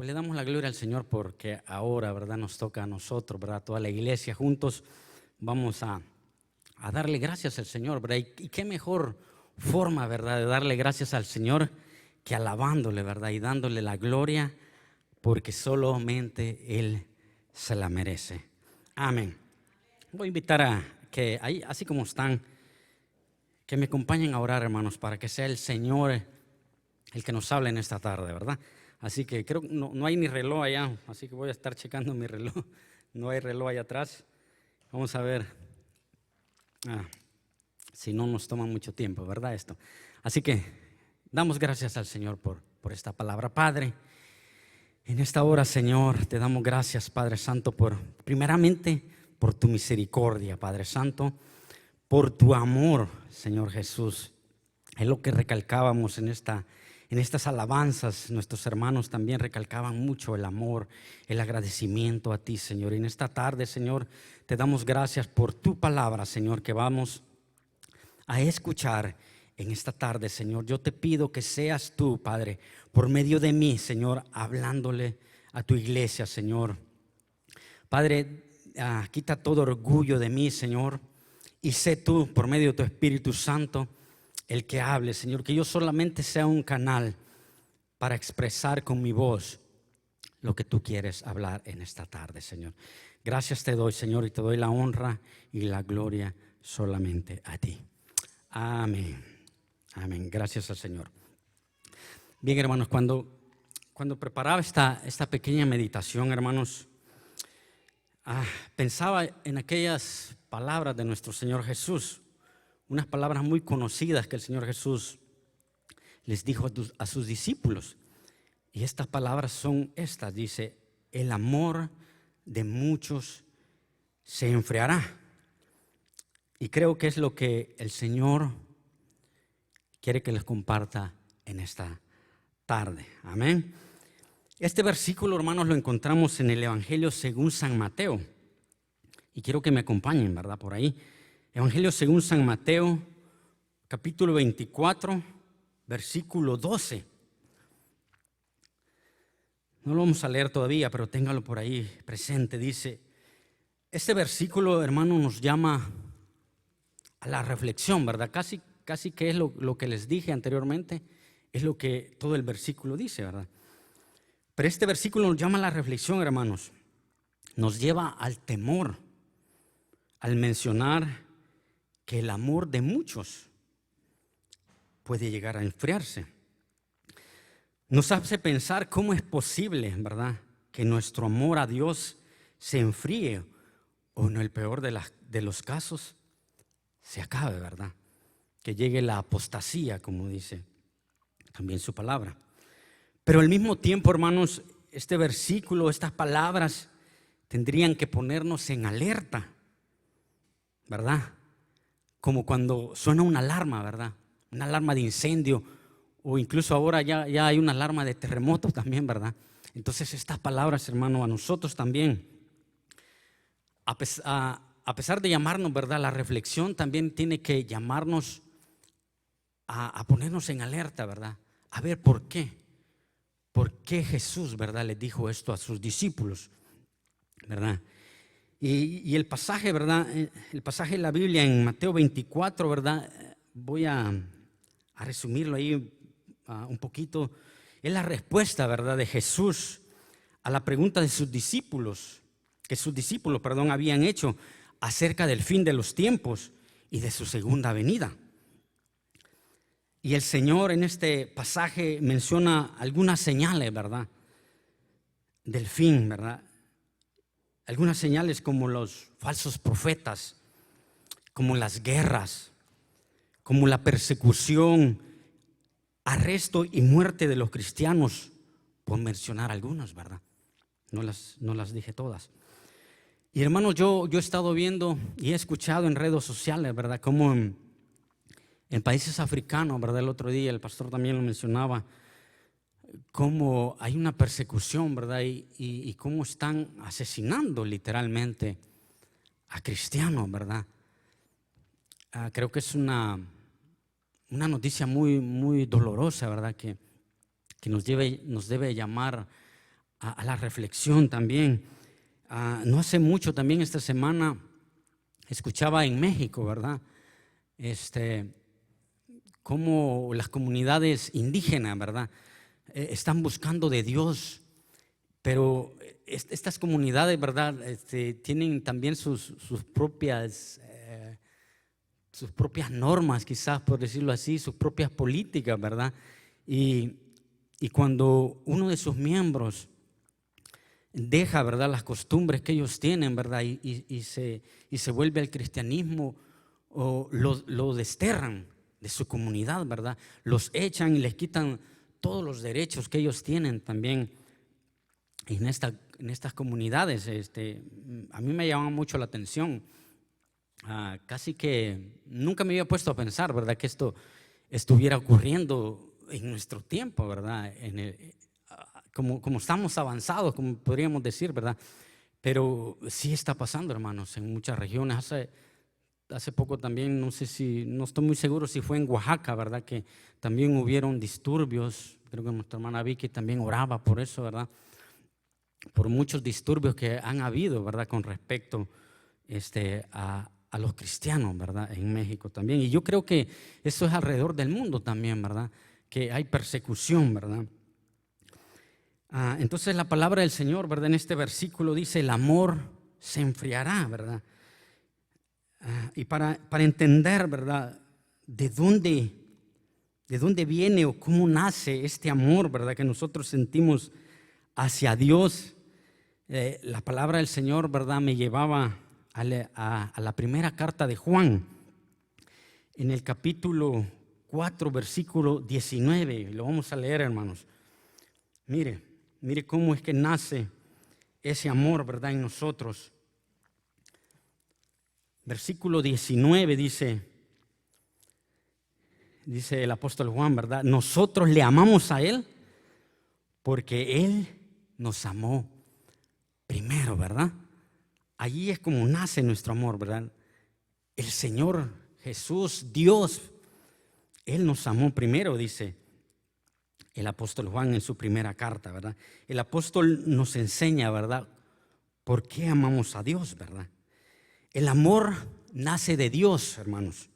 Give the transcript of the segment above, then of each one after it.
Pues le damos la gloria al Señor porque ahora, ¿verdad?, nos toca a nosotros, ¿verdad?, toda la iglesia juntos. Vamos a darle gracias al Señor, ¿verdad? Y qué mejor forma, ¿verdad?, de darle gracias al Señor que alabándole, ¿verdad?, y dándole la gloria porque solamente Él se la merece. Amén. Voy a invitar a que ahí, así como están, que me acompañen a orar, hermanos, para que sea el Señor el que nos hable en esta tarde, ¿verdad? Así que creo que no hay ni reloj allá, así que voy a estar checando mi reloj. No hay reloj allá atrás. Vamos a ver si no nos toma mucho tiempo, ¿verdad? Esto. Así que damos gracias al Señor por esta palabra. Padre, en esta hora, Señor, te damos gracias, Padre Santo, primeramente por tu misericordia, Padre Santo, por tu amor, Señor Jesús. Es lo que recalcábamos en estas alabanzas. Nuestros hermanos también recalcaban mucho el amor, el agradecimiento a ti, Señor. Y en esta tarde, Señor, te damos gracias por tu palabra, Señor, que vamos a escuchar en esta tarde, Señor. Yo te pido que seas tú, Padre, por medio de mí, Señor, hablándole a tu iglesia, Señor. Padre, quita todo orgullo de mí, Señor, y sé tú, por medio de tu Espíritu Santo, el que hable, Señor. Que yo solamente sea un canal para expresar con mi voz lo que tú quieres hablar en esta tarde, Señor. Gracias te doy, Señor, y te doy la honra y la gloria solamente a ti. Amén. Amén. Gracias al Señor. Bien, hermanos, cuando preparaba esta pequeña meditación, hermanos, pensaba en aquellas palabras de nuestro Señor Jesús, unas palabras muy conocidas que el Señor Jesús les dijo a sus discípulos. Y estas palabras son estas, dice: el amor de muchos se enfriará. Y creo que es lo que el Señor quiere que les comparta en esta tarde. Amén. Este versículo, hermanos, lo encontramos en el Evangelio según San Mateo. Y quiero que me acompañen, ¿verdad?, por ahí. Evangelio según San Mateo, capítulo 24, versículo 12. No lo vamos a leer todavía, pero téngalo por ahí presente. Dice, este versículo, hermano, nos llama a la reflexión, ¿verdad? Casi que es lo que les dije anteriormente, es lo que todo el versículo dice, ¿verdad? Pero este versículo nos llama a la reflexión, hermanos. Nos lleva al temor al mencionar que el amor de muchos puede llegar a enfriarse. Nos hace pensar cómo es posible, ¿verdad?, que nuestro amor a Dios se enfríe o en el peor de los casos se acabe, ¿verdad? Que llegue la apostasía, como dice también su palabra. Pero al mismo tiempo, hermanos, este versículo, estas palabras tendrían que ponernos en alerta, ¿verdad? Como cuando suena una alarma, ¿verdad? Una alarma de incendio, o incluso ahora ya hay una alarma de terremoto también, ¿verdad? Entonces estas palabras, hermano, a nosotros también, a pesar de llamarnos, ¿verdad?, la reflexión, también tiene que llamarnos a ponernos en alerta, ¿verdad? A ver, ¿por qué? ¿Por qué Jesús, ¿verdad?, le dijo esto a sus discípulos, ¿verdad? Y el pasaje, ¿verdad?, el pasaje de la Biblia en Mateo 24, ¿verdad?, voy a resumirlo ahí un poquito. Es la respuesta, ¿verdad?, de Jesús a la pregunta de sus discípulos, que sus discípulos, habían hecho acerca del fin de los tiempos y de su segunda venida. Y el Señor en este pasaje menciona algunas señales, ¿verdad?, del fin, ¿verdad? Algunas señales como los falsos profetas, como las guerras, como la persecución, arresto y muerte de los cristianos, por mencionar algunas, ¿verdad? No las dije todas. Y hermanos, yo he estado viendo y he escuchado en redes sociales, ¿verdad?, como en países africanos, ¿verdad? El otro día el pastor también lo mencionaba, cómo hay una persecución, ¿verdad? Y cómo están asesinando literalmente a cristianos, ¿verdad? Creo que es una noticia muy, muy dolorosa, ¿verdad? Que nos debe llamar a la reflexión también. No hace mucho también esta semana escuchaba en México, ¿verdad? Cómo las comunidades indígenas, ¿verdad? Están buscando de Dios, pero estas comunidades, ¿verdad? Tienen también sus propias normas, quizás por decirlo así, sus propias políticas, ¿verdad? Y cuando uno de sus miembros deja, ¿verdad?, las costumbres que ellos tienen, ¿verdad?, y se vuelve al cristianismo, o lo desterran de su comunidad, ¿verdad? Los echan y les quitan todos los derechos que ellos tienen también en estas comunidades. A mí me llamaba mucho la atención. Casi que nunca me había puesto a pensar, ¿verdad?, que esto estuviera ocurriendo en nuestro tiempo, ¿verdad? Como estamos avanzados, como podríamos decir, ¿verdad? Pero sí está pasando, hermanos, en muchas regiones. Hace poco también, no estoy muy seguro si fue en Oaxaca, ¿verdad?, que también hubieron disturbios. Creo que nuestra hermana Vicky también oraba por eso, ¿verdad? Por muchos disturbios que han habido, ¿verdad?, con respecto a los cristianos, ¿verdad?, en México también. Y yo creo que eso es alrededor del mundo también, ¿verdad?, que hay persecución, ¿verdad? Entonces la palabra del Señor, ¿verdad?, en este versículo dice: el amor se enfriará, ¿verdad? Y para entender, ¿verdad?, de dónde viene o cómo nace este amor, ¿verdad?, que nosotros sentimos hacia Dios, la palabra del Señor, ¿verdad?, me llevaba a la primera carta de Juan, en el capítulo 4, versículo 19. Lo vamos a leer, hermanos. Mire cómo es que nace ese amor, ¿verdad?, en nosotros. Versículo 19 dice el apóstol Juan, ¿verdad? Nosotros le amamos a Él porque Él nos amó primero, ¿verdad? Allí es como nace nuestro amor, ¿verdad? El Señor Jesús, Dios, Él nos amó primero, dice el apóstol Juan en su primera carta, ¿verdad? El apóstol nos enseña, ¿verdad?, por qué amamos a Dios, ¿verdad? El amor nace de Dios, hermanos.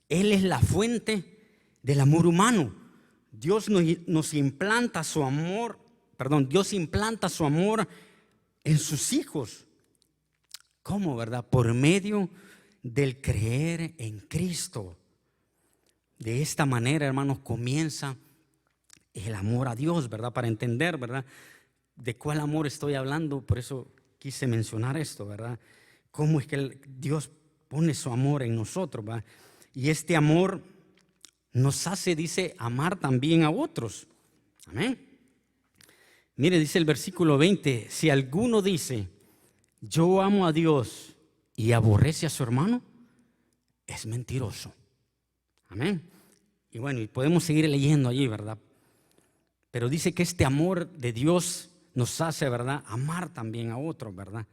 Él es la fuente del amor humano. Dios nos implanta su amor, Dios implanta su amor en sus hijos. ¿Cómo, verdad? Por medio del creer en Cristo. De esta manera, hermanos, comienza el amor a Dios, ¿verdad? Para entender, ¿verdad?, de cuál amor estoy hablando, por eso quise mencionar esto, ¿verdad? Cómo es que Dios pone su amor en nosotros, ¿verdad? Y este amor nos hace, dice, amar también a otros. Amén. Mire, dice el versículo 20, si alguno dice, yo amo a Dios y aborrece a su hermano, es mentiroso. Amén. Y bueno, y podemos seguir leyendo allí, ¿verdad? Pero dice que este amor de Dios nos hace, ¿verdad?, amar también a otros, ¿verdad?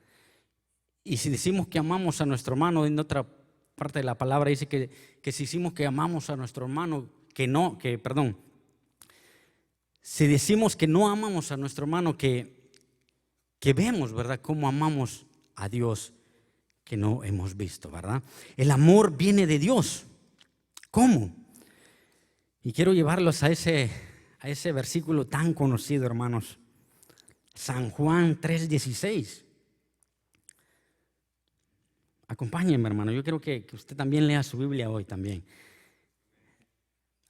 Y si decimos que amamos a nuestro hermano, en otra parte de la palabra dice que si decimos que amamos a nuestro hermano, si decimos que no amamos a nuestro hermano, que vemos, ¿verdad?, cómo amamos a Dios que no hemos visto, ¿verdad? El amor viene de Dios. ¿Cómo? Y quiero llevarlos a ese versículo tan conocido, hermanos. San Juan 3:16. Acompáñenme, hermano. Yo quiero que usted también lea su Biblia hoy también.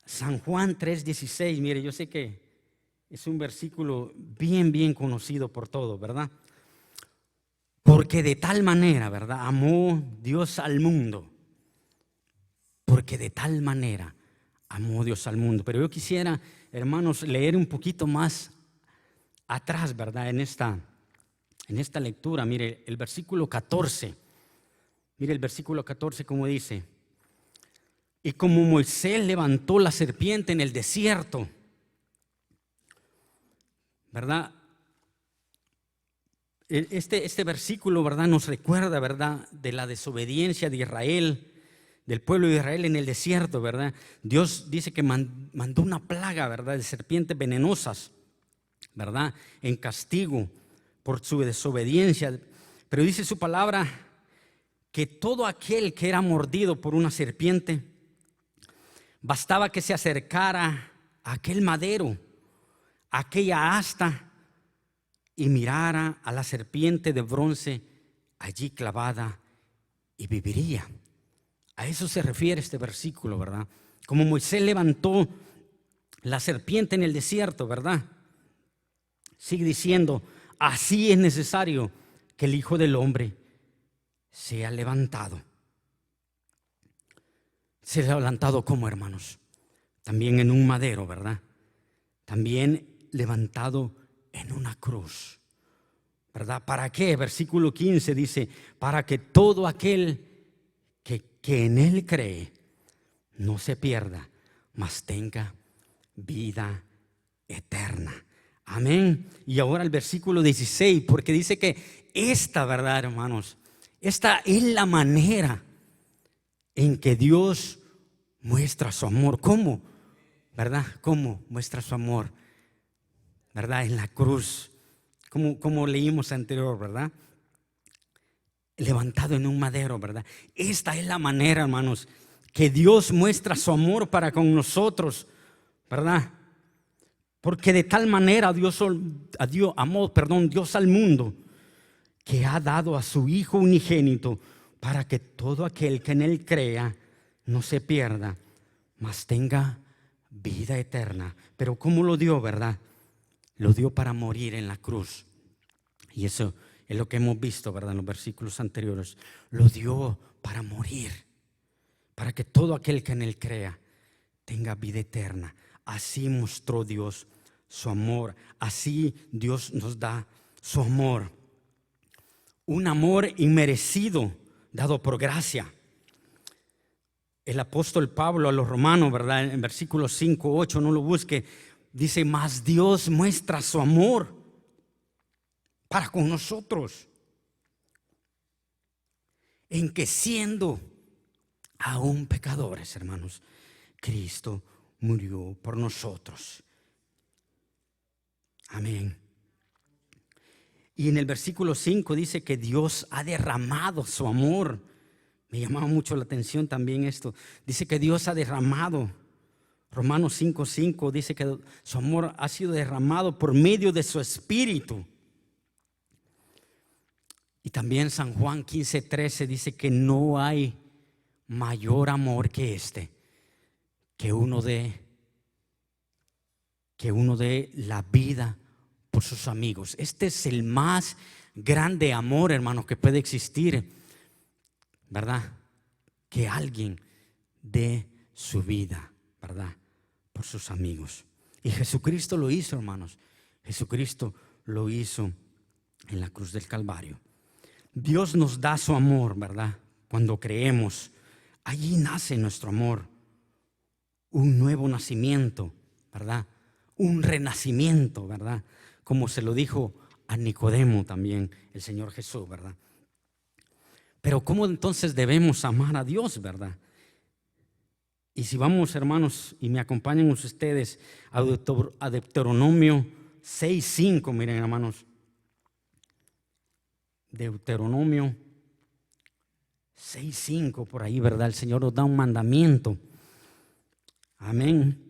San Juan 3:16. Mire, yo sé que es un versículo bien conocido por todos, ¿verdad? Porque de tal manera, ¿verdad?, amó Dios al mundo. Porque de tal manera amó Dios al mundo. Pero yo quisiera, hermanos, leer un poquito más atrás, ¿verdad?, en esta lectura. Mire, el versículo 14. Mire el versículo 14 como dice: y como Moisés levantó la serpiente en el desierto, ¿verdad? Este versículo, ¿verdad?, nos recuerda, ¿verdad?, de la desobediencia de Israel, del pueblo de Israel en el desierto, ¿verdad? Dios dice que mandó una plaga, ¿verdad?, de serpientes venenosas ¿verdad? En castigo por su desobediencia. Pero dice su palabra que todo aquel que era mordido por una serpiente, bastaba que se acercara a aquel madero, a aquella asta, y mirara a la serpiente de bronce allí clavada y viviría. A eso se refiere este versículo, ¿verdad? Como Moisés levantó la serpiente en el desierto, ¿verdad? Sigue diciendo, así es necesario que el Hijo del Hombre sea levantado. Sea levantado como, hermanos, también en un madero, ¿verdad? También levantado en una cruz, ¿verdad? ¿Para qué? Versículo 15 dice, para que todo aquel que en Él cree no se pierda, mas tenga vida eterna. Amén. Y ahora el versículo 16, porque dice que esta, ¿verdad, hermanos? Esta es la manera en que Dios muestra su amor. ¿Cómo? ¿Verdad? ¿Cómo muestra su amor? ¿Verdad? En la cruz, como leímos anterior, ¿verdad? Levantado en un madero, ¿verdad? Esta es la manera, hermanos, que Dios muestra su amor para con nosotros, ¿verdad? Porque de tal manera Dios amó al mundo, que ha dado a su Hijo unigénito, para que todo aquel que en Él crea no se pierda, mas tenga vida eterna. Pero ¿cómo lo dio, verdad? Lo dio para morir en la cruz. Y eso es lo que hemos visto, ¿verdad? En los versículos anteriores. Lo dio para morir, para que todo aquel que en Él crea tenga vida eterna. Así mostró Dios su amor. Así Dios nos da su amor. Un amor inmerecido, dado por gracia. El apóstol Pablo a los romanos, ¿verdad? En versículos 5, 8, no lo busque. Dice, mas Dios muestra su amor para con nosotros, en que siendo aún pecadores, hermanos, Cristo murió por nosotros. Amén. Y en el versículo 5 dice que Dios ha derramado su amor. Me llamaba mucho la atención también esto. Dice que Dios ha derramado. Romanos 5:5 dice que su amor ha sido derramado por medio de su Espíritu. Y también San Juan 15:13 dice que no hay mayor amor que este, que uno dé la vida por sus amigos. Este es el más grande amor, hermanos, que puede existir, ¿verdad? Que alguien dé su vida, ¿verdad? Por sus amigos. Y Jesucristo lo hizo, hermanos. Jesucristo lo hizo en la cruz del Calvario. Dios nos da su amor, ¿verdad? Cuando creemos, allí nace nuestro amor. Un nuevo nacimiento, ¿verdad? Un renacimiento, ¿verdad? Como se lo dijo a Nicodemo también el Señor Jesús, ¿verdad? Pero ¿cómo entonces debemos amar a Dios, verdad? Y si vamos, hermanos, y me acompañan ustedes a Deuteronomio 6:5, miren, hermanos. Deuteronomio 6:5, por ahí, ¿verdad? El Señor nos da un mandamiento. Amén.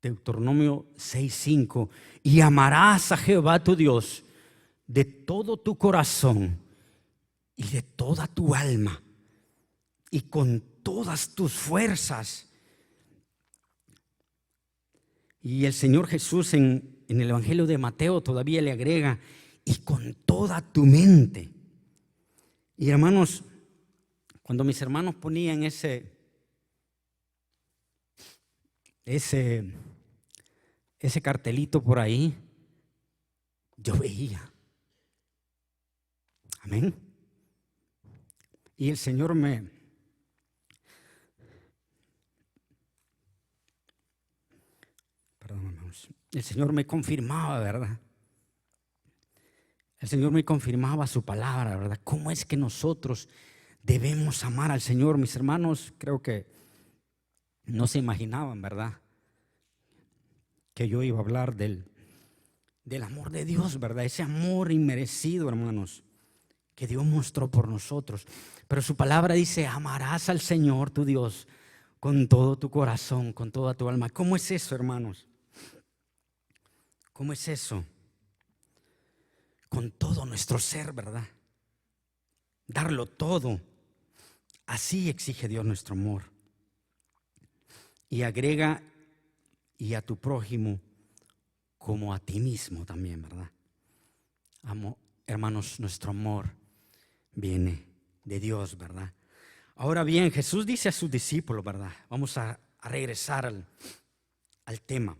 Deuteronomio 6:5. Y amarás a Jehová tu Dios de todo tu corazón y de toda tu alma y con todas tus fuerzas. Y el Señor Jesús en el Evangelio de Mateo todavía le agrega, y con toda tu mente. Y hermanos, cuando mis hermanos ponían ese cartelito por ahí, yo veía. Amén. Y el Señor el Señor me confirmaba, ¿verdad? El Señor me confirmaba su palabra, ¿verdad? ¿Cómo es que nosotros debemos amar al Señor? Mis hermanos creo que no se imaginaban, ¿verdad? que yo iba a hablar del amor de Dios, ¿verdad? Ese amor inmerecido, hermanos, que Dios mostró por nosotros. Pero su palabra dice: amarás al Señor tu Dios con todo tu corazón, con toda tu alma. ¿Cómo es eso, hermanos? ¿Cómo es eso? Con todo nuestro ser, ¿verdad? Darlo todo. Así exige Dios nuestro amor. Y agrega: y a tu prójimo como a ti mismo también, ¿verdad? Hermanos, nuestro amor viene de Dios, ¿verdad? Ahora bien, Jesús dice a sus discípulos, ¿verdad? Vamos a regresar al tema.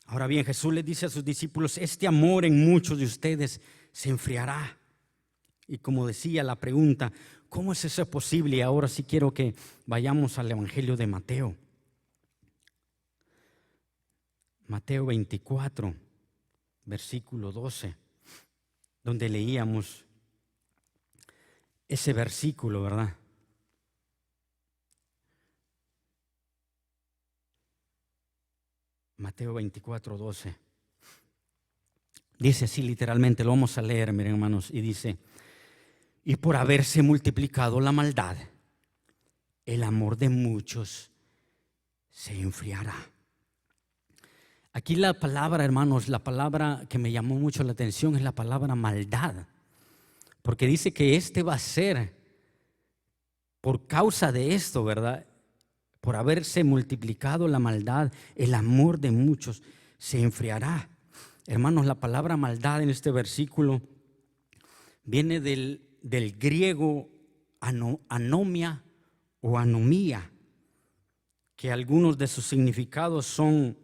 Ahora bien, Jesús les dice a sus discípulos: este amor en muchos de ustedes se enfriará. Y como decía la pregunta, ¿cómo es eso posible? Y ahora sí quiero que vayamos al Evangelio de Mateo. Mateo 24, versículo 12, donde leíamos ese versículo, ¿verdad? Mateo 24, 12. Dice así literalmente, lo vamos a leer, miren, hermanos, y dice: y por haberse multiplicado la maldad, el amor de muchos se enfriará. Aquí la palabra, hermanos, la palabra que me llamó mucho la atención es la palabra maldad, porque dice que va a ser por causa de esto, ¿verdad? Por haberse multiplicado la maldad, el amor de muchos se enfriará. Hermanos, la palabra maldad en este versículo viene del griego anomia o anomía, que algunos de sus significados son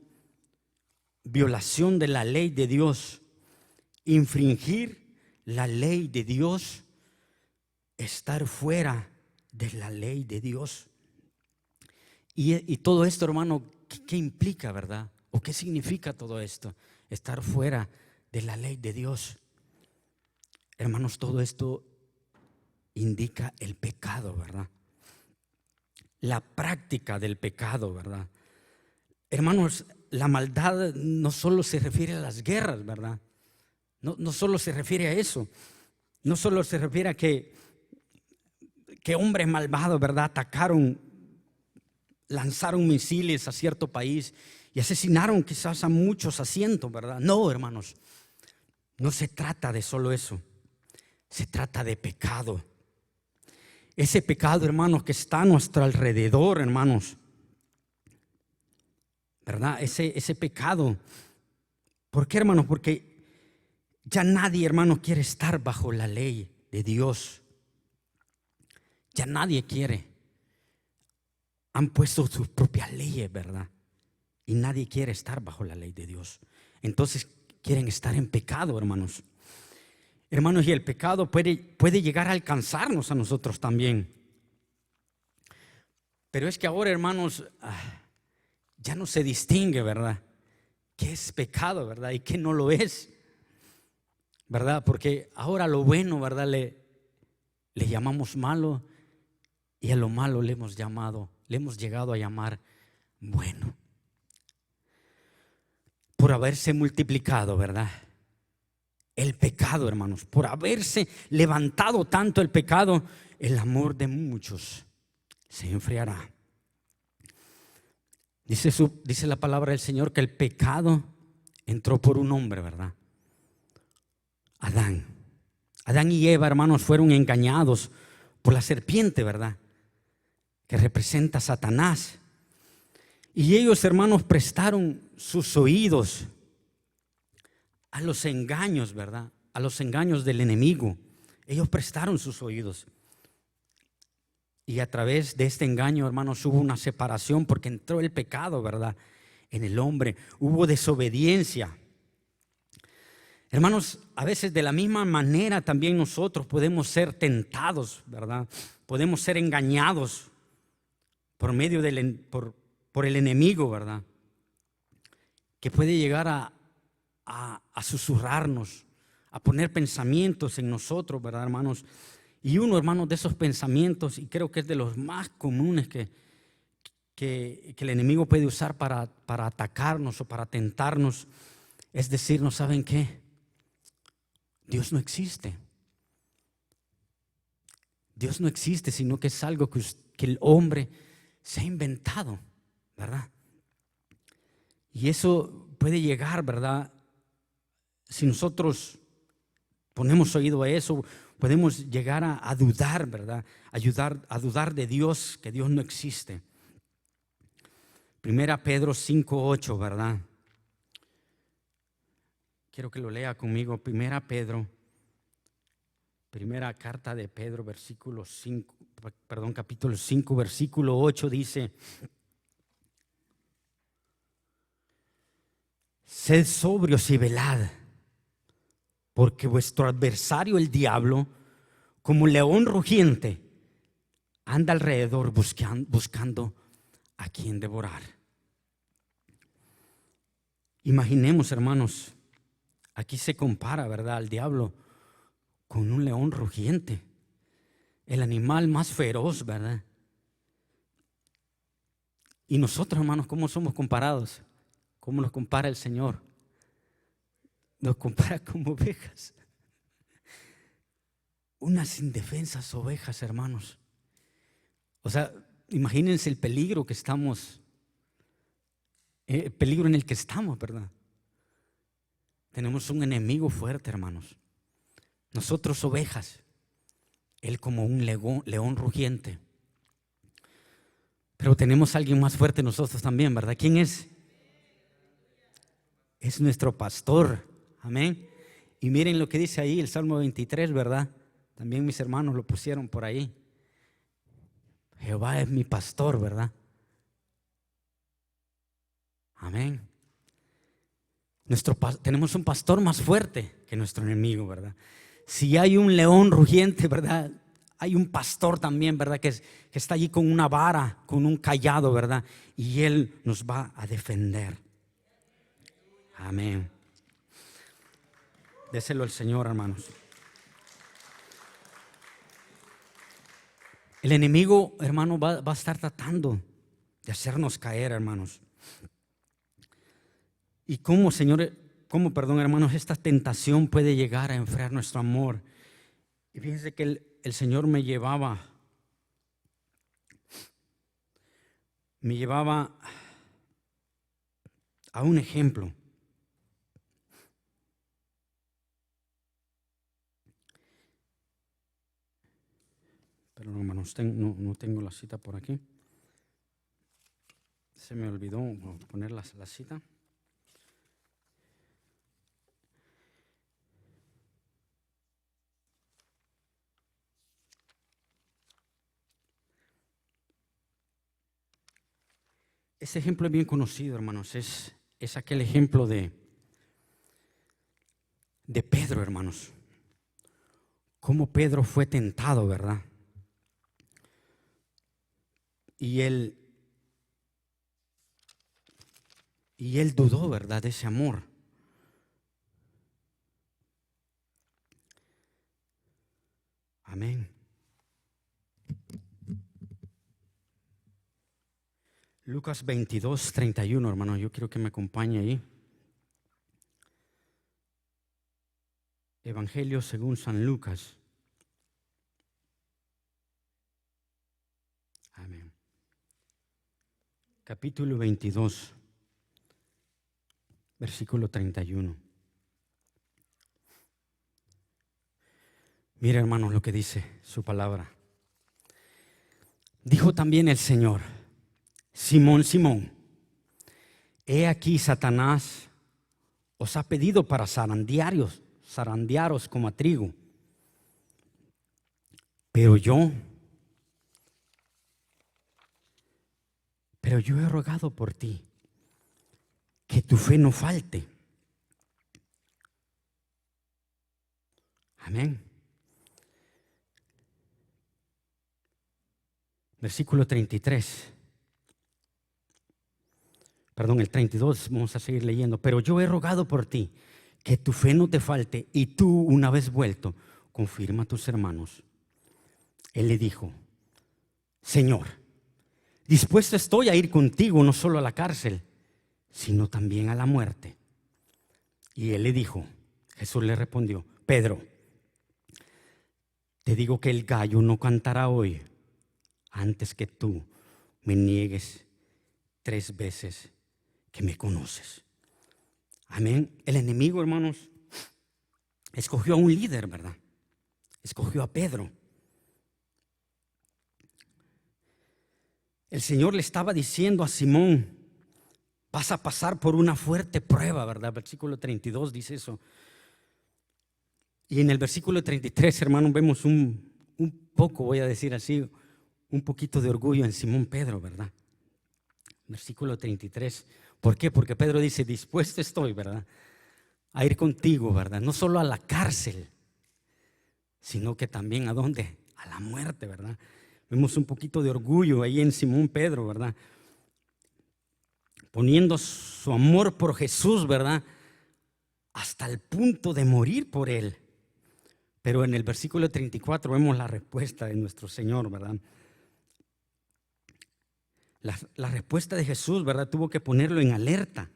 violación de la ley de Dios, infringir la ley de Dios, estar fuera de la ley de Dios. Y todo esto, hermano, ¿qué implica, verdad? ¿O qué significa todo esto? Estar fuera de la ley de Dios. Hermanos, todo esto indica el pecado, ¿verdad? La práctica del pecado, ¿verdad? Hermanos, la maldad no solo se refiere a las guerras, ¿verdad? No solo se refiere a eso. No solo se refiere a que hombres malvados, ¿verdad?, lanzaron misiles a cierto país y asesinaron quizás a muchos, a cientos, ¿verdad? No, hermanos, no se trata de solo eso. Se trata de pecado. Ese pecado, hermanos, que está a nuestro alrededor, hermanos, ¿verdad? Ese pecado. ¿Por qué, hermanos? Porque ya nadie, hermanos, quiere estar bajo la ley de Dios. Ya nadie quiere. Han puesto sus propias leyes, ¿verdad? Y nadie quiere estar bajo la ley de Dios. Entonces quieren estar en pecado, hermanos. Hermanos, y el pecado puede llegar a alcanzarnos a nosotros también. Pero es que ahora, hermanos, ya no se distingue, ¿verdad?, qué es pecado, ¿verdad?, y qué no lo es, ¿verdad? Porque ahora lo bueno, ¿verdad?, le llamamos malo, y a lo malo le hemos llegado a llamar bueno. Por haberse multiplicado, ¿verdad?, el pecado, hermanos, por haberse levantado tanto el pecado, el amor de muchos se enfriará. Dice la palabra del Señor que el pecado entró por un hombre, ¿verdad? Adán. Adán y Eva, hermanos, fueron engañados por la serpiente, ¿verdad?, que representa a Satanás. Y ellos, hermanos, prestaron sus oídos a los engaños, ¿verdad?, a los engaños del enemigo. Ellos prestaron sus oídos. Y a través de este engaño, hermanos, hubo una separación porque entró el pecado, ¿verdad?, en el hombre. Hubo desobediencia. Hermanos, a veces de la misma manera también nosotros podemos ser tentados, ¿verdad? Podemos ser engañados por medio por el enemigo, ¿verdad?, que puede llegar a susurrarnos, a poner pensamientos en nosotros, ¿verdad, hermanos? Y uno, hermanos, de esos pensamientos, y creo que es de los más comunes que que el enemigo puede usar para atacarnos o para tentarnos es decirnos, ¿saben qué? Dios no existe. Dios no existe, sino que es algo que el hombre se ha inventado, ¿verdad? Y eso puede llegar, ¿verdad? Si nosotros ponemos oído a eso, podemos llegar a dudar, ¿verdad? A dudar de Dios, que Dios no existe. Primera Pedro 5:8, ¿verdad? Quiero que lo lea conmigo. Primera carta de Pedro, capítulo 5, versículo 8 dice: sed sobrios y velad, porque vuestro adversario el diablo, como león rugiente, anda alrededor buscando a quien devorar. Imaginemos, hermanos, aquí se compara, ¿verdad?, al diablo con un león rugiente, el animal más feroz, ¿verdad? Y nosotros, hermanos, ¿cómo somos comparados? ¿Cómo nos compara el Señor? Nos compara como ovejas. Unas indefensas ovejas, hermanos. O sea, imagínense el peligro que estamos, el peligro en el que estamos, ¿verdad? Tenemos un enemigo fuerte, hermanos. Nosotros ovejas, Él como un león rugiente. Pero tenemos a alguien más fuerte nosotros también, ¿verdad? ¿Quién es? Es nuestro pastor. Amén. Y miren lo que dice ahí el Salmo 23, ¿verdad? También mis hermanos lo pusieron por ahí. Jehová es mi pastor, ¿verdad? Amén. Tenemos un pastor más fuerte que nuestro enemigo, ¿verdad? Si hay un león rugiente, ¿verdad? Hay un pastor también, ¿verdad? Que está allí con una vara, con un cayado, ¿verdad? Y Él nos va a defender. Amén. Déselo al Señor, hermanos. El enemigo, hermano, va a estar tratando de hacernos caer, hermanos. Y cómo, hermanos, esta tentación puede llegar a enfriar nuestro amor. Y fíjense que el Señor me llevaba a un ejemplo. Perdón, hermanos, no tengo la cita por aquí. Se me olvidó poner la cita. Ese ejemplo es bien conocido, hermanos. Es aquel ejemplo de Pedro, hermanos. Cómo Pedro fue tentado, ¿verdad? Y él dudó, ¿verdad?, de ese amor. Amén. Lucas 22:31, hermano, yo quiero que me acompañe ahí. Evangelio según San Lucas. Amén. Capítulo 22, versículo 31. Mira, hermanos, lo que dice su palabra. Dijo también el Señor: Simón, Simón, he aquí Satanás os ha pedido para zarandearos como a trigo. Pero yo he rogado por ti, que tu fe no falte. Amén. Versículo 33. Perdón, el 32, vamos a seguir leyendo. Pero yo he rogado por ti, que tu fe no te falte, y tú, una vez vuelto, confirma a tus hermanos. Él le dijo: Señor, dispuesto estoy a ir contigo no solo a la cárcel, sino también a la muerte. Y él le dijo, Jesús le respondió, Pedro, te digo que el gallo no cantará hoy antes que tú me niegues 3 veces que me conoces. Amén. El enemigo, hermanos, escogió a un líder, ¿verdad? Escogió a Pedro. El Señor le estaba diciendo a Simón, vas a pasar por una fuerte prueba, ¿verdad? Versículo 32 dice eso. Y en el versículo 33, hermanos, vemos un poco, voy a decir así, un poquito de orgullo en Simón Pedro, ¿verdad? Versículo 33. ¿Por qué? Porque Pedro dice, dispuesto estoy, ¿verdad?, a ir contigo, ¿verdad? No solo a la cárcel, sino que también ¿a dónde? A la muerte, ¿verdad? Vemos un poquito de orgullo ahí en Simón Pedro, ¿verdad? Poniendo su amor por Jesús, ¿verdad?, hasta el punto de morir por él. Pero en el versículo 34 vemos la respuesta de nuestro Señor, ¿verdad? La respuesta de Jesús, ¿verdad?, tuvo que ponerlo en alerta.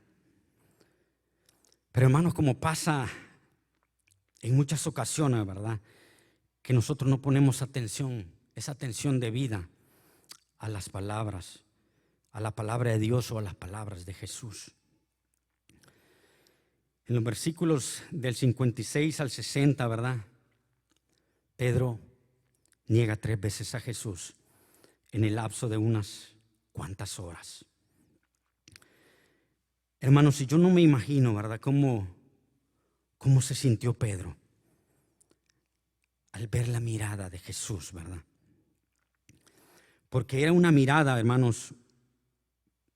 Pero hermanos, como pasa en muchas ocasiones, ¿verdad?, que nosotros no ponemos atención, esa atención debida a las palabras, a la palabra de Dios o a las palabras de Jesús. En los versículos del 56 al 60, ¿verdad?, Pedro niega 3 veces a Jesús en el lapso de unas cuantas horas. Hermanos, si yo no me imagino, ¿verdad?, cómo se sintió Pedro al ver la mirada de Jesús, ¿verdad? Porque era una mirada, hermanos,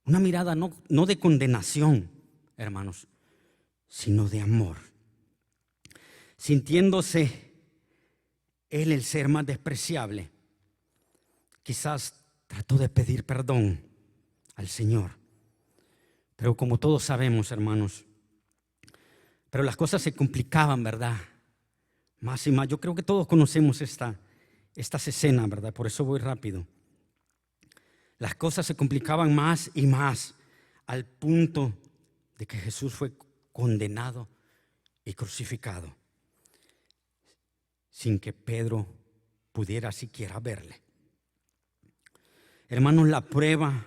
una mirada no de condenación, hermanos, sino de amor. Sintiéndose él el ser más despreciable, quizás trató de pedir perdón al Señor. Pero como todos sabemos, hermanos, pero las cosas se complicaban, ¿verdad?, más y más. Yo creo que todos conocemos estas escenas, ¿verdad? Por eso voy rápido. Las cosas se complicaban más y más al punto de que Jesús fue condenado y crucificado sin que Pedro pudiera siquiera verle. Hermanos, la prueba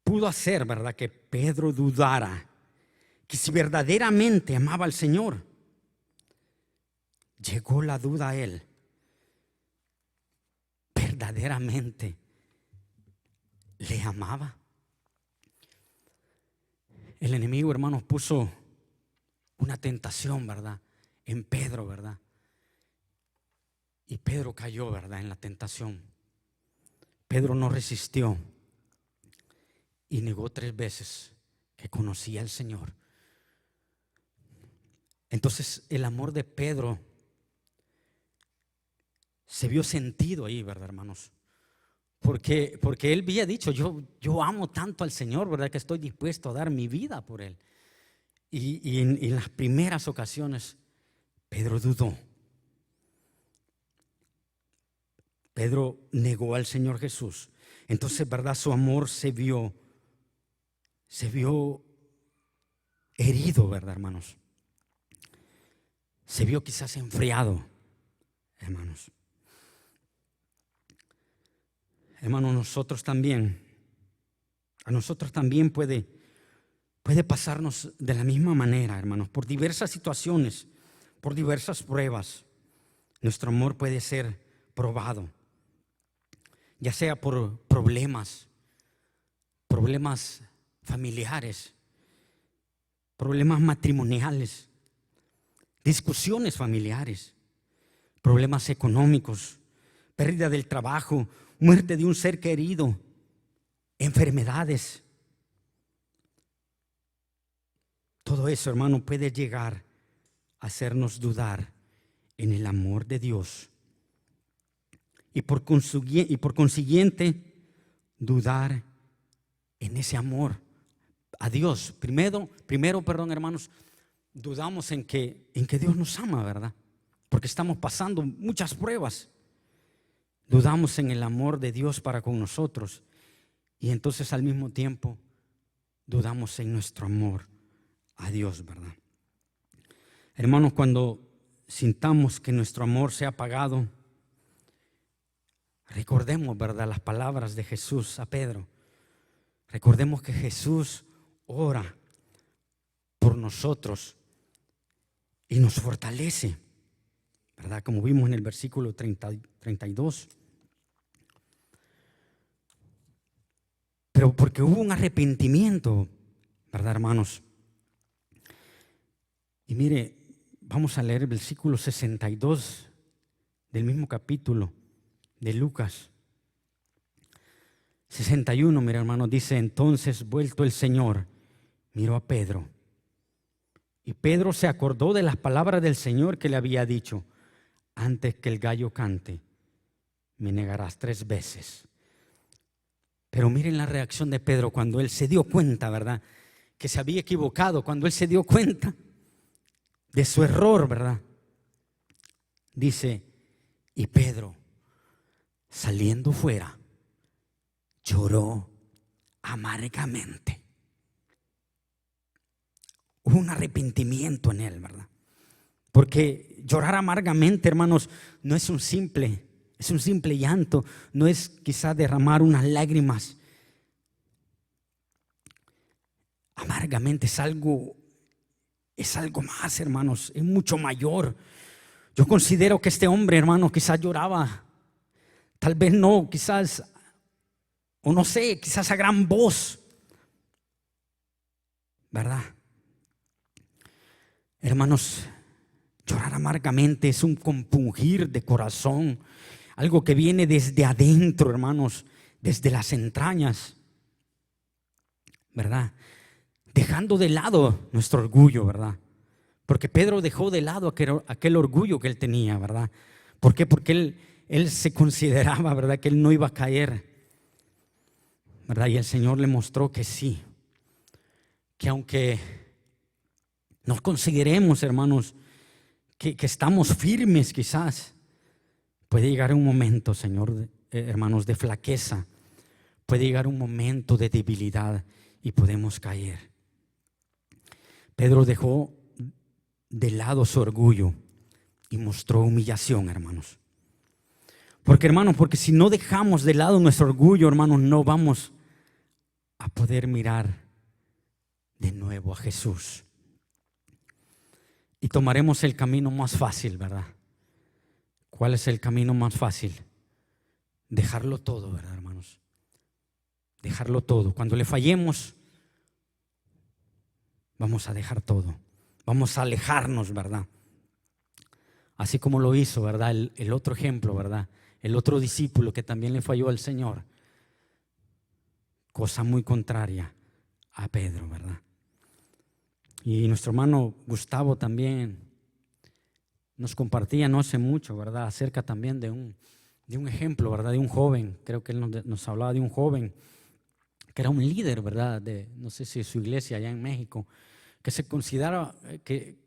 pudo hacer, ¿verdad?, que Pedro dudara que si verdaderamente amaba al Señor. Llegó la duda a él. ¿Verdaderamente le amaba? El enemigo, hermanos, puso una tentación, ¿verdad?, en Pedro, ¿verdad? Y Pedro cayó, ¿verdad?, en la tentación. Pedro no resistió y negó 3 veces que conocía al Señor. Entonces el amor de Pedro se vio sentido ahí, ¿verdad, hermanos? Porque él había dicho, yo amo tanto al Señor, ¿verdad?, que estoy dispuesto a dar mi vida por Él. Y en las primeras ocasiones Pedro dudó. Pedro negó al Señor Jesús. Entonces, ¿verdad?, su amor se vio herido, ¿verdad, hermanos? Se vio quizás enfriado, hermanos. Hermanos, a nosotros también puede pasarnos de la misma manera, hermanos, por diversas situaciones, por diversas pruebas. Nuestro amor puede ser probado, ya sea por problemas familiares, problemas matrimoniales, discusiones familiares, problemas económicos, pérdida del trabajo, muerte de un ser querido, enfermedades. Todo eso, hermano, puede llegar a hacernos dudar en el amor de Dios y por consiguiente dudar en ese amor a Dios. Primero, hermanos, dudamos en que Dios nos ama, ¿verdad? Porque estamos pasando muchas pruebas. dudamos en el amor de Dios para con nosotros y entonces al mismo tiempo dudamos en nuestro amor a Dios, ¿verdad? Hermanos, cuando sintamos que nuestro amor se ha apagado, recordemos, ¿verdad?, las palabras de Jesús a Pedro. Recordemos que Jesús ora por nosotros y nos fortalece, ¿verdad? Como vimos en el versículo 32. Pero porque hubo un arrepentimiento, ¿verdad, hermanos? Y mire, vamos a leer el versículo 62 del mismo capítulo de Lucas. 61, mira, hermanos, dice: entonces, vuelto el Señor, miró a Pedro. Y Pedro se acordó de las palabras del Señor que le había dicho: antes que el gallo cante, me negarás 3 veces. Pero miren la reacción de Pedro cuando él se dio cuenta, ¿verdad?, que se había equivocado, cuando él se dio cuenta de su error, ¿verdad? Dice: y Pedro, saliendo fuera, lloró amargamente. Hubo un arrepentimiento en él, ¿verdad? Porque llorar amargamente, hermanos, no es un simple llanto, no es quizá derramar unas lágrimas. Amargamente es algo más, hermanos, es mucho mayor. Yo considero que este hombre, hermano, quizás lloraba, tal vez no, quizás, o no sé, quizás a gran voz, ¿verdad? Hermanos, llorar amargamente es un compungir de corazón, algo que viene desde adentro, hermanos, desde las entrañas, ¿verdad? Dejando de lado nuestro orgullo, ¿verdad? Porque Pedro dejó de lado aquel orgullo que él tenía, ¿verdad? ¿Por qué? Porque él se consideraba, ¿verdad?, que él no iba a caer, ¿verdad? Y el Señor le mostró que sí, que aunque nos consideremos, hermanos, que estamos firmes quizás, puede llegar un momento, Señor, hermanos, de flaqueza, puede llegar un momento de debilidad y podemos caer. Pedro dejó de lado su orgullo y mostró humillación, hermanos. Porque si no dejamos de lado nuestro orgullo, hermanos, no vamos a poder mirar de nuevo a Jesús. Y tomaremos el camino más fácil, ¿verdad? ¿Cuál es el camino más fácil? Dejarlo todo, ¿verdad, hermanos? Dejarlo todo. Cuando le fallemos, vamos a dejar todo. Vamos a alejarnos, ¿verdad? Así como lo hizo, ¿verdad? El otro ejemplo, ¿verdad? El otro discípulo que también le falló al Señor. Cosa muy contraria a Pedro, ¿verdad? Y nuestro hermano Gustavo también nos compartía no hace mucho, ¿verdad?, acerca también de un ejemplo, ¿verdad?, de un joven. Creo que él nos hablaba de un joven que era un líder, ¿verdad?, no sé si su iglesia allá en México, que se considera que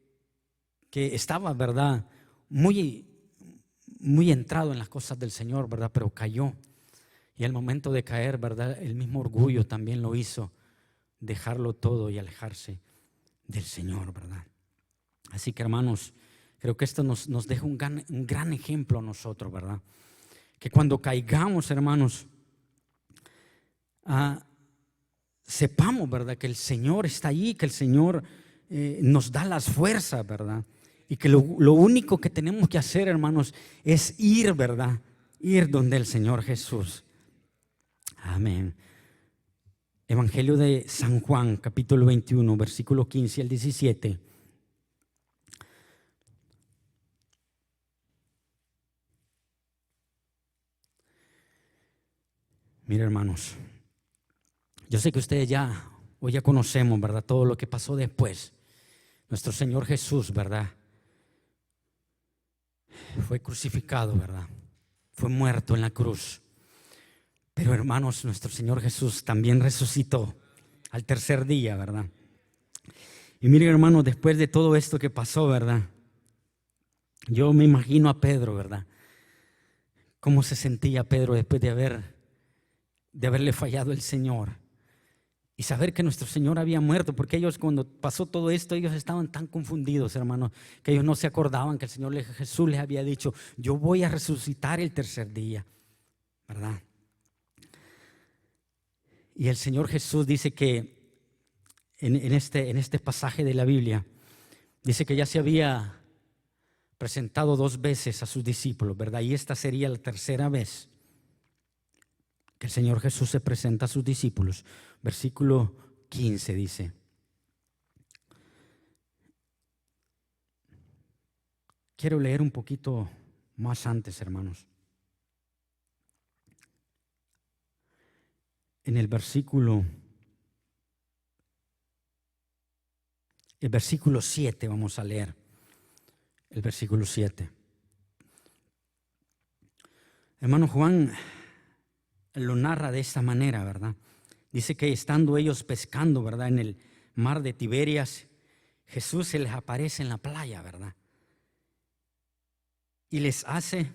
estaba, ¿verdad?, muy entrado en las cosas del Señor, ¿verdad?, pero cayó. Y al momento de caer, ¿verdad?, el mismo orgullo también lo hizo dejarlo todo y alejarse del Señor, ¿verdad? Así que, hermanos, creo que esto nos deja un gran ejemplo a nosotros, ¿verdad? Que cuando caigamos, hermanos, sepamos, ¿verdad?, que el Señor está allí, que el Señor nos da las fuerzas, ¿verdad? Y que lo único que tenemos que hacer, hermanos, es ir, ¿verdad? Ir donde el Señor Jesús. Amén. Evangelio de San Juan, capítulo 21, versículo 15 al 17. Mira, hermanos, yo sé que ustedes hoy ya conocemos, ¿verdad?, todo lo que pasó después. Nuestro Señor Jesús, ¿verdad?, fue crucificado, ¿verdad?, fue muerto en la cruz. Pero, hermanos, nuestro Señor Jesús también resucitó al tercer día, ¿verdad? Y miren, hermanos, después de todo esto que pasó, ¿verdad?, yo me imagino a Pedro, ¿verdad?, cómo se sentía Pedro después de haberle fallado el Señor y saber que nuestro Señor había muerto, porque ellos, cuando pasó todo esto, ellos estaban tan confundidos, hermanos, que ellos no se acordaban que el Señor Jesús les había dicho: yo voy a resucitar el tercer día, ¿verdad? Y el Señor Jesús dice que en este pasaje de la Biblia, dice que ya se había presentado 2 veces a sus discípulos, ¿verdad? Y esta sería la tercera vez que el Señor Jesús se presenta a sus discípulos. Versículo 15 dice: quiero leer un poquito más antes, hermanos. En el versículo 7 vamos a leer. El versículo 7. Hermano Juan lo narra de esta manera, ¿verdad? Dice que estando ellos pescando, ¿verdad?, en el mar de Tiberias, Jesús se les aparece en la playa, ¿verdad? Y les hace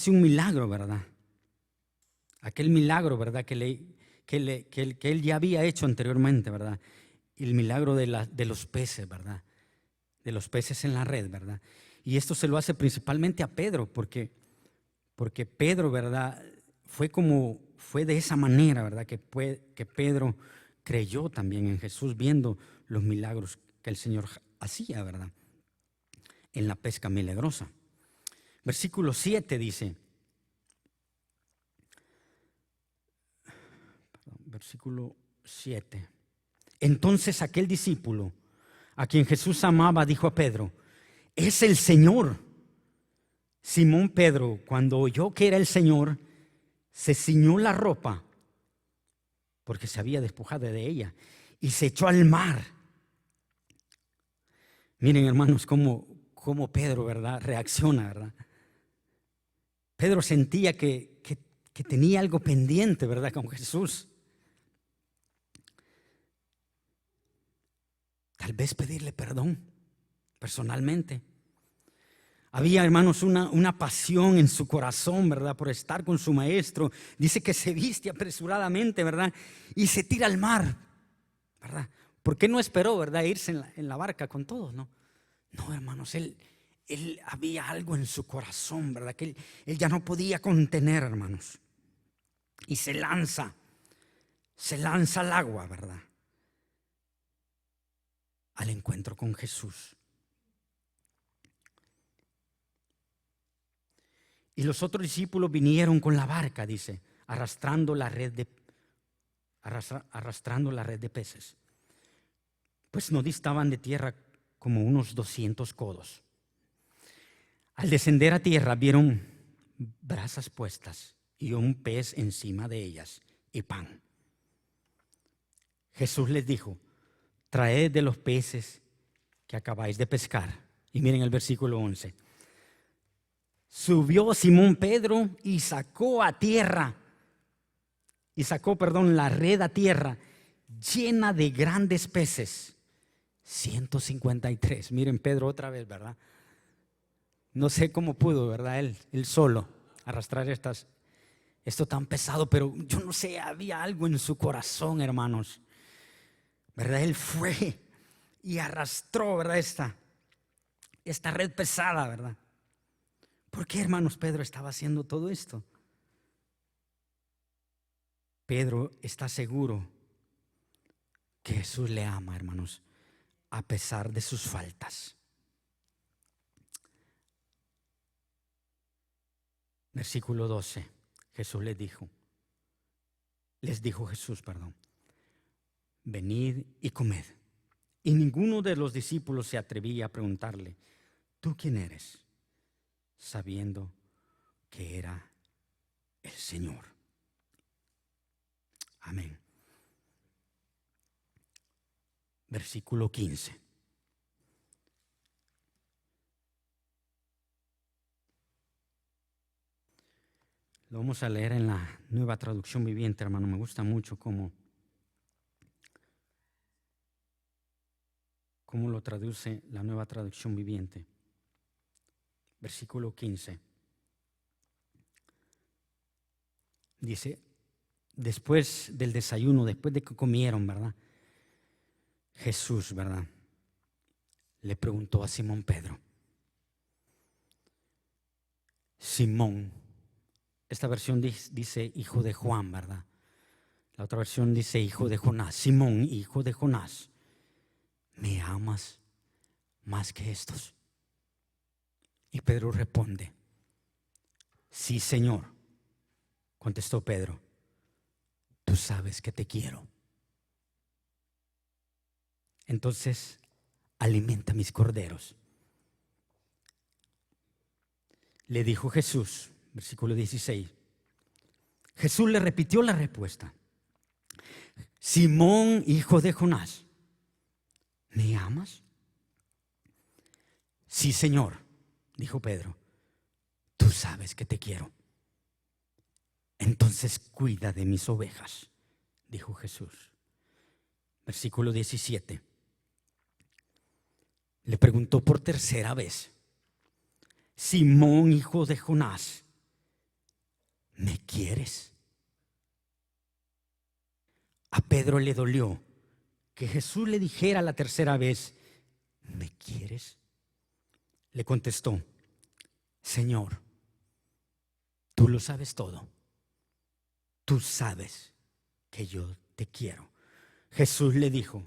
un milagro, ¿verdad? Aquel milagro, ¿verdad?, que él ya había hecho anteriormente, ¿verdad? El milagro de los peces, ¿verdad? De los peces en la red, ¿verdad? Y esto se lo hace principalmente a Pedro, porque Pedro, ¿verdad?, fue de esa manera, ¿verdad?, que Pedro creyó también en Jesús, viendo los milagros que el Señor hacía, ¿verdad?, en la pesca milagrosa. Versículo 7 dice, versículo 7. Entonces aquel discípulo a quien Jesús amaba dijo a Pedro: es el Señor. Simón Pedro, cuando oyó que era el Señor, se ciñó la ropa, porque se había despojado de ella, y se echó al mar. Miren, hermanos, cómo Pedro, ¿verdad?, reacciona, ¿verdad? Pedro sentía que tenía algo pendiente, ¿verdad?, con Jesús. Tal vez pedirle perdón personalmente. Había, hermanos, una pasión en su corazón, ¿verdad?, por estar con su maestro. Dice que se viste apresuradamente, ¿verdad?, y se tira al mar, ¿verdad? ¿Por qué no esperó, verdad, irse en la barca con todos? No, hermanos, él había algo en su corazón, ¿verdad?, que él ya no podía contener, hermanos. Y se lanza al agua, ¿verdad?, al encuentro con Jesús. Y los otros discípulos vinieron con la barca, dice, arrastrando la red de peces. Pues no distaban de tierra como unos 200 codos. Al descender a tierra vieron brasas puestas y un pez encima de ellas y pan. Jesús les dijo: traed de los peces que acabáis de pescar. Y miren el versículo 11. Subió Simón Pedro y sacó la red a tierra, llena de grandes peces, 153. Miren, Pedro otra vez, ¿verdad? No sé cómo pudo, ¿verdad?, él solo arrastrar esto tan pesado, pero yo no sé, había algo en su corazón, hermanos, ¿verdad? Él fue y arrastró, ¿verdad?, esta red pesada, ¿verdad? ¿Por qué, hermanos, Pedro estaba haciendo todo esto? Pedro está seguro que Jesús le ama, hermanos, a pesar de sus faltas. Versículo 12. Jesús les dijo Jesús, venid y comed. Y ninguno de los discípulos se atrevía a preguntarle: ¿tú quién eres?, sabiendo que era el Señor. Amén. Versículo 15. Lo vamos a leer en la Nueva Traducción Viviente, hermano. Me gusta mucho cómo lo traduce la Nueva Traducción Viviente. versículo 15. Dice, después del desayuno, después de que comieron, ¿verdad? Jesús, ¿verdad? Le preguntó a Simón Pedro. Simón, esta versión dice hijo de Juan, ¿verdad? La otra versión dice hijo de Jonás. Simón, hijo de Jonás, ¿me amas más que estos? Y Pedro responde, sí, Señor. Contestó Pedro, tú sabes que te quiero. Entonces, alimenta mis corderos. Le dijo Jesús, versículo 16. Jesús le repitió la respuesta. Simón, hijo de Jonás, ¿me amas? Sí, Señor, dijo Pedro, tú sabes que te quiero. Entonces cuida de mis ovejas, dijo Jesús. Versículo 17. Le preguntó por tercera vez, Simón, hijo de Jonás, ¿me quieres? A Pedro le dolió que Jesús le dijera la tercera vez, ¿me quieres? Le contestó, Señor, tú lo sabes todo. Tú sabes que yo te quiero. Jesús le dijo,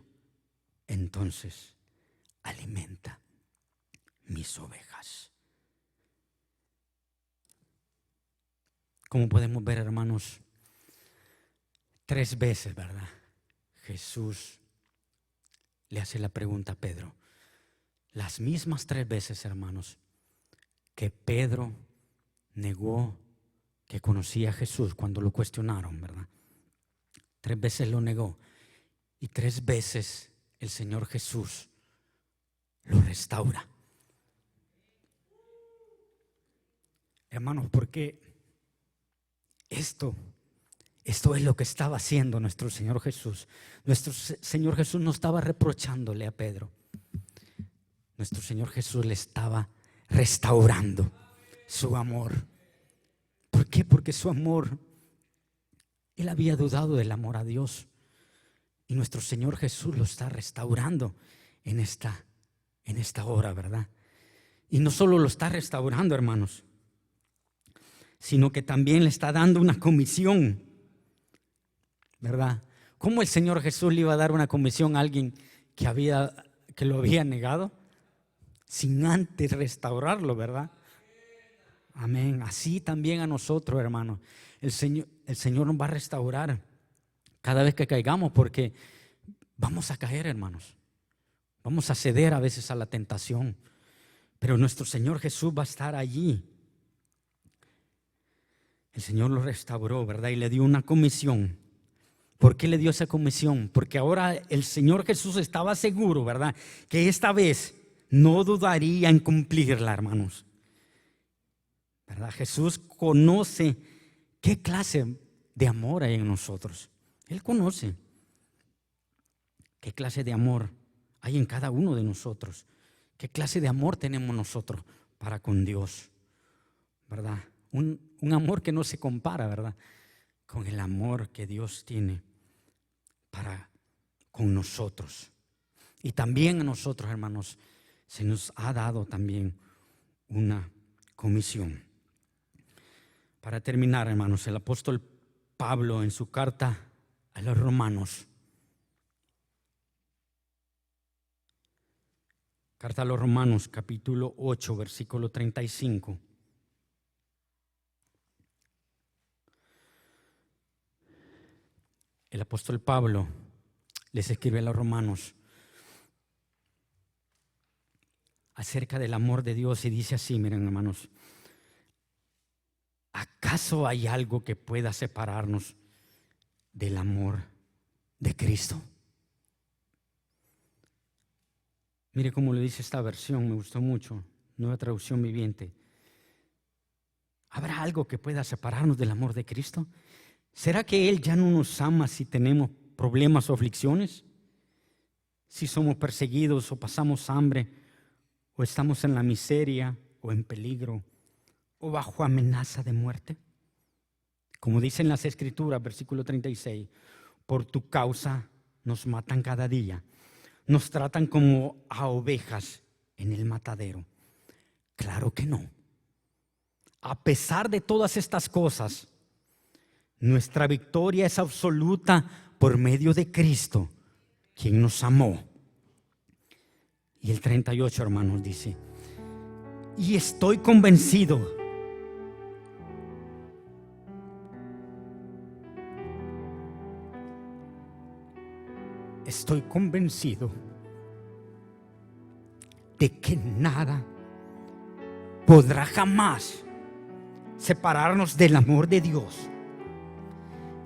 entonces alimenta mis ovejas. Como podemos ver, hermanos, 3 veces, ¿verdad? Jesús le hace la pregunta a Pedro. Las mismas 3 veces, hermanos, que Pedro negó que conocía a Jesús cuando lo cuestionaron, ¿verdad? 3 veces lo negó. Y 3 veces el Señor Jesús lo restaura. Hermanos, porque esto es lo que estaba haciendo nuestro Señor Jesús. Nuestro Señor Jesús no estaba reprochándole a Pedro. Nuestro Señor Jesús le estaba restaurando su amor. ¿Por qué? Porque su amor, él había dudado del amor a Dios. Y nuestro Señor Jesús lo está restaurando en esta hora, ¿verdad? Y no solo lo está restaurando, hermanos, sino que también le está dando una comisión, ¿verdad? ¿Cómo el Señor Jesús le iba a dar una comisión a alguien que lo había negado? Sin antes restaurarlo, ¿verdad? Amén. Así también a nosotros, hermanos. El Señor nos va a restaurar cada vez que caigamos, porque vamos a caer, hermanos. Vamos a ceder a veces a la tentación, pero nuestro Señor Jesús va a estar allí. El Señor lo restauró, ¿verdad? Y le dio una comisión. ¿Por qué le dio esa comisión? Porque ahora el Señor Jesús estaba seguro, ¿verdad?, que esta vez no dudaría en cumplirla, hermanos. ¿Verdad? Jesús conoce qué clase de amor hay en nosotros. Él conoce qué clase de amor hay en cada uno de nosotros. Qué clase de amor tenemos nosotros para con Dios, ¿verdad? Un amor que no se compara, ¿verdad?, con el amor que Dios tiene para con nosotros. Y también a nosotros, hermanos, se nos ha dado también una comisión. Para terminar, hermanos, el apóstol Pablo en su carta a los Romanos, carta a los Romanos, capítulo 8, versículo 35. El apóstol Pablo les escribe a los romanos acerca del amor de Dios y dice así, miren, hermanos, ¿acaso hay algo que pueda separarnos del amor de Cristo? Mire cómo le dice esta versión, me gustó mucho, Nueva Traducción Viviente. ¿Habrá algo que pueda separarnos del amor de Cristo? ¿Será que Él ya no nos ama si tenemos problemas o aflicciones? Si somos perseguidos o pasamos hambre o estamos en la miseria o en peligro o bajo amenaza de muerte? Como dicen las Escrituras, versículo 36, por tu causa nos matan cada día, nos tratan como a ovejas en el matadero. Claro que no. A pesar de todas estas cosas, nuestra victoria es absoluta por medio de Cristo, quien nos amó. Y el 38, hermanos, dice: y estoy convencido de que nada podrá jamás separarnos del amor de Dios,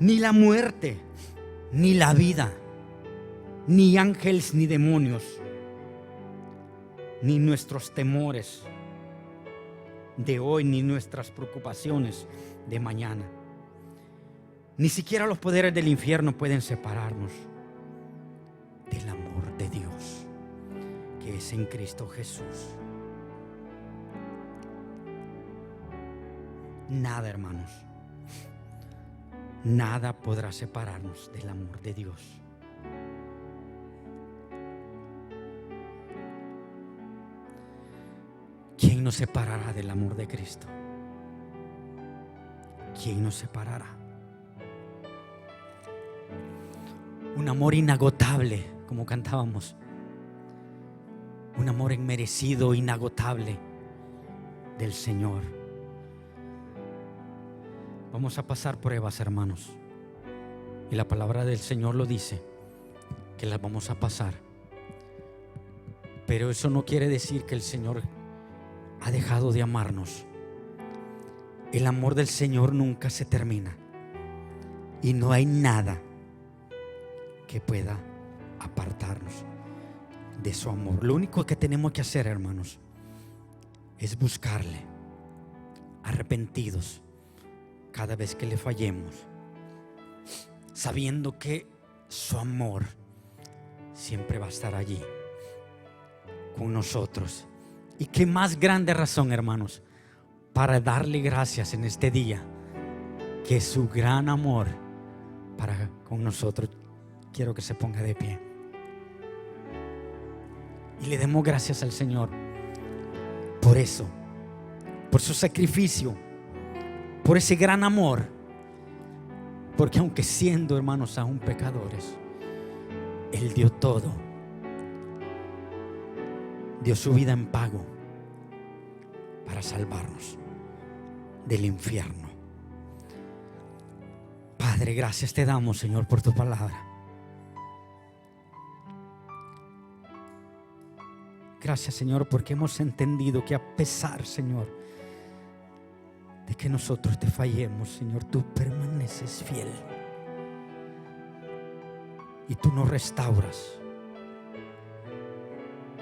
ni la muerte, ni la vida, ni ángeles, ni demonios, ni nuestros temores de hoy, ni nuestras preocupaciones de mañana. Ni siquiera los poderes del infierno pueden separarnos del amor de Dios que es en Cristo Jesús. Nada, hermanos, nada podrá separarnos del amor de Dios. ¿Quién nos separará del amor de Cristo? ¿Quién nos separará? Un amor inagotable, como cantábamos. Un amor inmerecido, inagotable del Señor. Vamos a pasar pruebas, hermanos. Y la palabra del Señor lo dice, que las vamos a pasar. Pero eso no quiere decir que el Señor ha dejado de amarnos. El amor del Señor nunca se termina. Y no hay nada que pueda apartarnos de su amor. Lo único que tenemos que hacer, hermanos, es buscarle, arrepentidos cada vez que le fallemos, sabiendo que su amor siempre va a estar allí con nosotros. Y qué más grande razón, hermanos, para darle gracias en este día, que su gran amor para con nosotros. Quiero que se ponga de pie y le demos gracias al Señor por eso, por su sacrificio, por ese gran amor. Porque aunque siendo, hermanos, aún pecadores, Él dio todo. Dio su vida en pago para salvarnos del infierno. Padre, gracias te damos, Señor, por tu palabra. Gracias, Señor, porque hemos entendido que a pesar, Señor, de que nosotros te fallemos, Señor, tú permaneces fiel y tú nos restauras.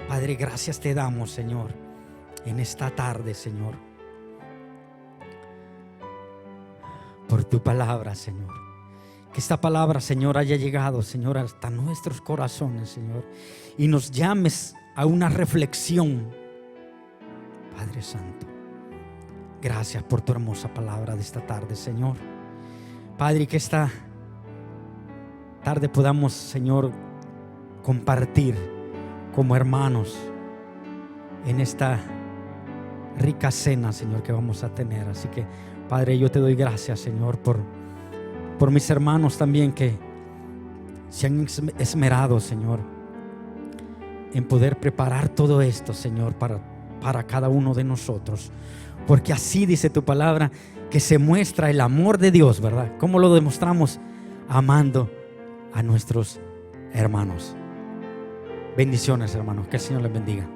Padre, gracias te damos, Señor, en esta tarde, Señor, por tu palabra, Señor. Que esta palabra, Señor, haya llegado, Señor, hasta nuestros corazones, Señor, y nos llames a una reflexión, Padre Santo. Gracias por tu hermosa palabra de esta tarde, Señor. Padre, que esta tarde podamos, Señor, compartir como hermanos en esta rica cena, Señor, que vamos a tener. Así que, Padre, yo te doy gracias, Señor, por mis hermanos también que se han esmerado, Señor, en poder preparar todo esto, Señor, para cada uno de nosotros. Porque así dice tu palabra, que se muestra el amor de Dios, ¿verdad? ¿Cómo lo demostramos? Amando a nuestros hermanos. Bendiciones, hermanos. Que el Señor les bendiga.